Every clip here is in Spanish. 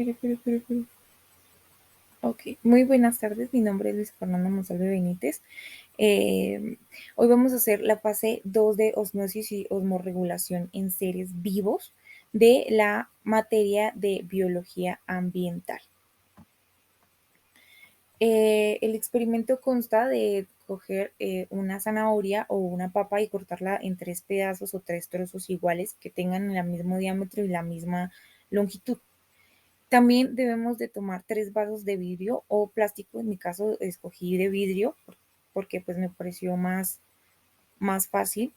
Pero. Ok, muy buenas tardes. Mi nombre es Luis Fernando Monsalve Benítez. Hoy vamos a hacer la fase 2 de osmosis y osmorregulación en seres vivos de la materia de biología ambiental. El experimento consta de coger una zanahoria o una papa y cortarla en 3 pedazos o 3 trozos iguales que tengan el mismo diámetro y la misma longitud. También debemos de tomar 3 vasos de vidrio o plástico. En mi caso escogí de vidrio porque pues me pareció más fácil.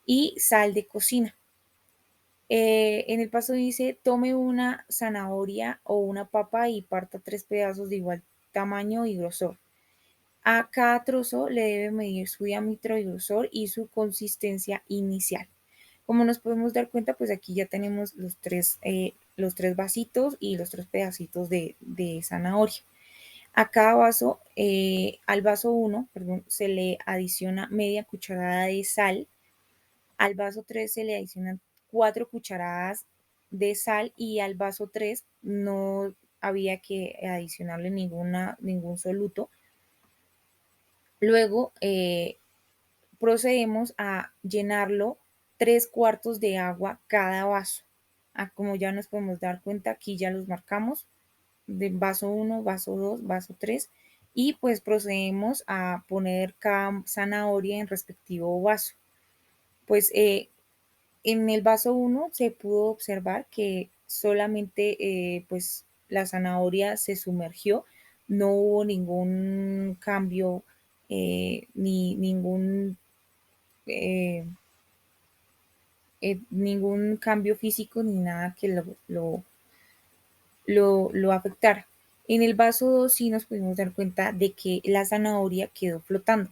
Y sal de cocina. En el paso dice, tome una zanahoria o una papa y parta 3 pedazos de igual tamaño y grosor. A cada trozo le debe medir su diámetro y grosor y su consistencia inicial. Como nos podemos dar cuenta, pues aquí ya tenemos los tres vasitos y los 3 pedacitos de zanahoria. A cada vaso, al vaso 1, perdón, se le adiciona media cucharada de sal. Al vaso 3 se le adicionan 4 cucharadas de sal y al vaso 3 no había que adicionarle ningún soluto. Luego procedemos a llenarlo 3 cuartos de agua cada vaso. Como ya nos podemos dar cuenta, aquí ya los marcamos de vaso 1, vaso 2, vaso 3 y pues procedemos a poner cada zanahoria en respectivo vaso. Pues en el vaso 1 se pudo observar que solamente pues la zanahoria se sumergió, no hubo ningún cambio ni eh, ningún cambio físico ni nada que lo afectara. En el vaso 2 sí nos pudimos dar cuenta de que la zanahoria quedó flotando.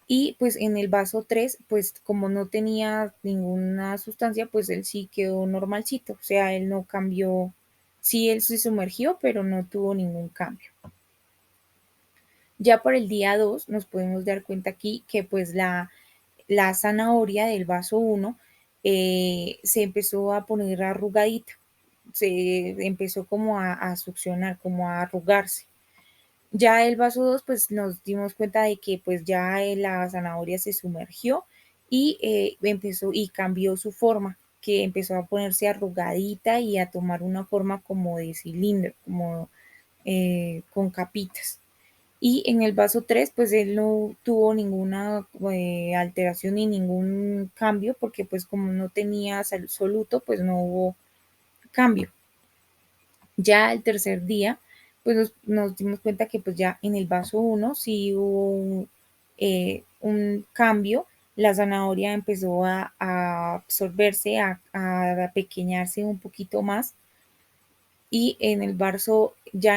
Y pues en el vaso 3 pues como no tenía ninguna sustancia, pues él sí quedó normalcito. O sea, él no cambió, sí, él se sumergió, pero no tuvo ningún cambio. Ya por el día 2 nos podemos dar cuenta aquí que pues la zanahoria del vaso 1 se empezó a poner arrugadita, se empezó como a succionar, como a arrugarse. Ya el vaso 2 pues nos dimos cuenta de que pues ya la zanahoria se sumergió y empezó y cambió su forma, que empezó a ponerse arrugadita y a tomar una forma como de cilindro, como con capitas. Y en el vaso 3 pues él no tuvo ninguna alteración ni ningún cambio, porque pues como no tenía soluto, pues no hubo cambio. Ya el tercer día, pues nos dimos cuenta que pues ya en el vaso 1 sí hubo un cambio. La zanahoria empezó a absorberse, a apequeñarse un poquito más. Y ya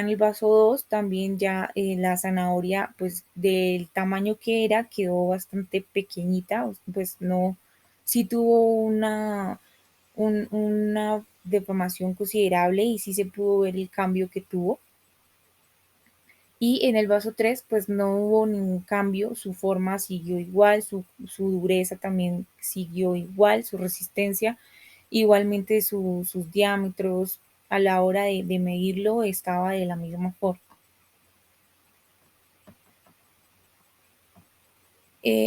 en el vaso 2 también ya la zanahoria pues del tamaño que era quedó bastante pequeñita, pues no, sí tuvo una deformación considerable y sí se pudo ver el cambio que tuvo. Y en el vaso 3 pues no hubo ningún cambio, su forma siguió igual, su dureza también siguió igual, su resistencia, igualmente sus diámetros a la hora de medirlo estaba de la misma forma.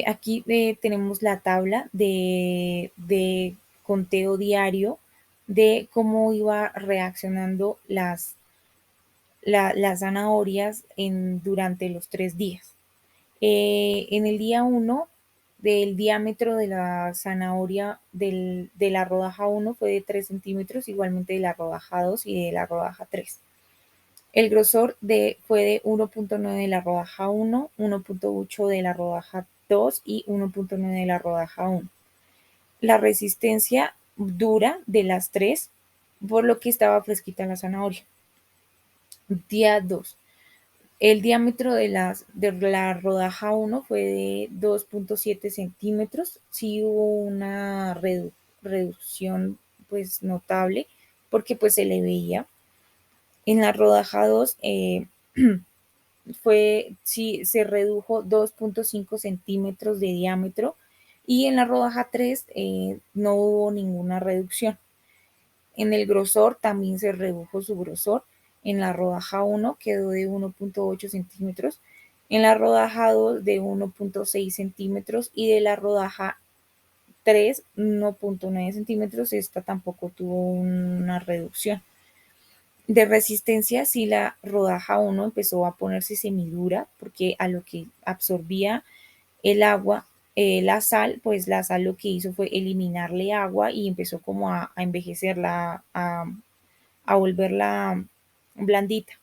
Aquí tenemos la tabla de conteo diario de cómo iba reaccionando las zanahorias durante los 3 días. En el día 1, del diámetro de la zanahoria de la rodaja 1 fue de 3 centímetros, igualmente de la rodaja 2 y de la rodaja 3. El grosor fue de 1.9 de la rodaja 1, 1.8 de la rodaja 2 y 1.9 de la rodaja 1. La resistencia dura de las 3, por lo que estaba fresquita la zanahoria. Día 2. El diámetro de la rodaja 1 fue de 2.7 centímetros. Sí hubo una reducción pues notable porque pues se le veía. En la rodaja 2 sí, se redujo 2.5 centímetros de diámetro y en la rodaja 3 no hubo ninguna reducción. En el grosor también se redujo su grosor. En la rodaja 1 quedó de 1.8 centímetros, en la rodaja 2 de 1.6 centímetros y de la rodaja 3 1.9 centímetros. Esta tampoco tuvo una reducción. De resistencia, sí, la rodaja 1 empezó a ponerse semidura porque a lo que absorbía el agua, la sal, pues la sal lo que hizo fue eliminarle agua y empezó como a envejecerla, a volverla blandita.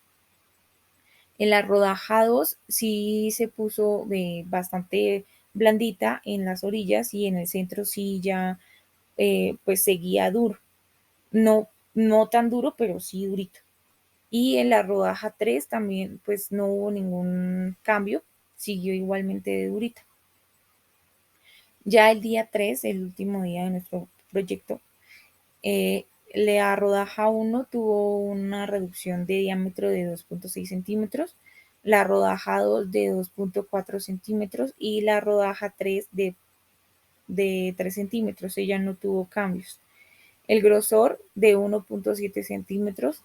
En la rodaja 2 sí se puso bastante blandita en las orillas y en el centro sí ya pues seguía duro. No, no tan duro, pero sí durito. Y en la rodaja 3 también pues no hubo ningún cambio, siguió igualmente de durita. Ya el día 3, el último día de nuestro proyecto, la rodaja 1 tuvo una reducción de diámetro de 2.6 centímetros, la rodaja 2 de 2.4 centímetros y la rodaja 3 de 3 centímetros. Ella no tuvo cambios. El grosor de 1.7 centímetros,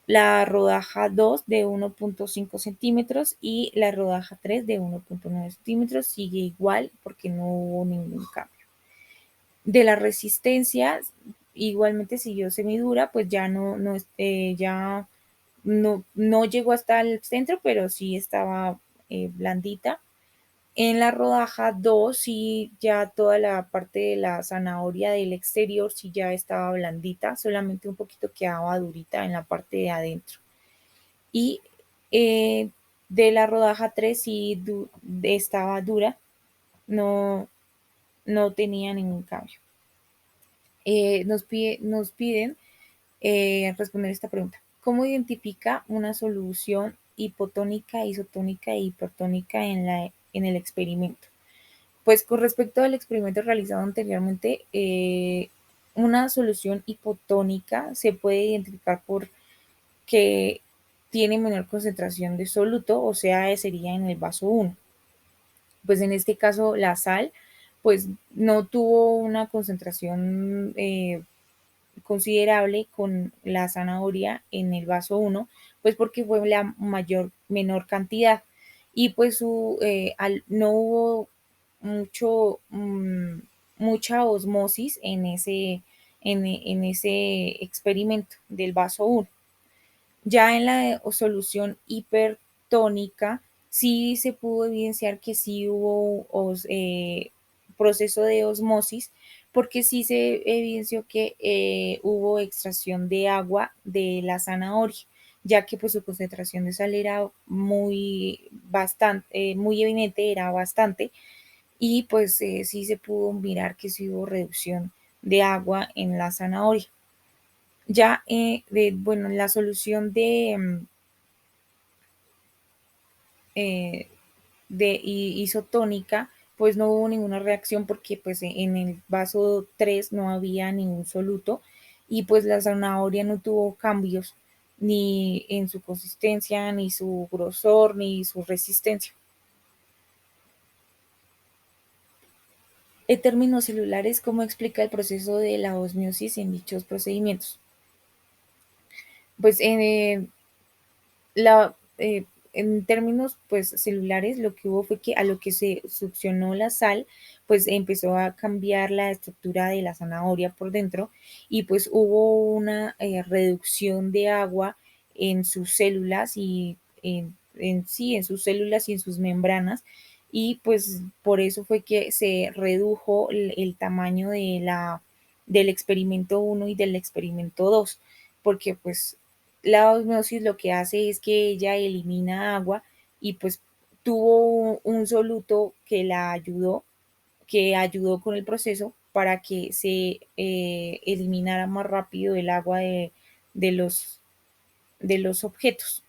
la rodaja 2 de 1.5 centímetros y la rodaja 3 de 1.9 centímetros sigue igual porque no hubo ningún cambio. De la resistencia, igualmente siguió semidura, pues ya ya no llegó hasta el centro, pero sí estaba blandita. En la rodaja 2 sí ya toda la parte de la zanahoria del exterior sí ya estaba blandita, solamente un poquito quedaba durita en la parte de adentro. Y de la rodaja 3 sí estaba dura, no, no tenía ningún cambio. Nos piden responder esta pregunta. ¿Cómo identifica una solución hipotónica, isotónica e hipertónica en el experimento? Pues con respecto al experimento realizado anteriormente, una solución hipotónica se puede identificar por que tiene menor concentración de soluto, o sea, sería en el vaso 1. Pues en este caso la sal, pues no tuvo una concentración considerable con la zanahoria en el vaso 1, pues porque fue la menor cantidad y pues no hubo mucha osmosis en ese experimento del vaso 1. Ya en la solución hipertónica, sí se pudo evidenciar que sí hubo proceso de osmosis, porque sí se evidenció que hubo extracción de agua de la zanahoria, ya que pues su concentración de sal era muy evidente, era bastante, y pues sí se pudo mirar que sí hubo reducción de agua en la zanahoria. Ya, bueno, la solución eh, de isotónica, pues no hubo ninguna reacción porque pues en el vaso 3 no había ningún soluto y pues la zanahoria no tuvo cambios ni en su consistencia, ni su grosor, ni su resistencia. En términos celulares, ¿cómo explica el proceso de la osmosis en dichos procedimientos? Pues la, en términos pues celulares, lo que hubo fue que a lo que se succionó la sal, pues empezó a cambiar la estructura de la zanahoria por dentro y pues hubo una reducción de agua en sus células y sí, en sus células y en sus membranas y pues por eso fue que se redujo el tamaño del experimento 1 y del experimento 2 porque pues la osmosis lo que hace es que ella elimina agua y pues tuvo un soluto que ayudó con el proceso para que se eliminara más rápido el agua de los objetos.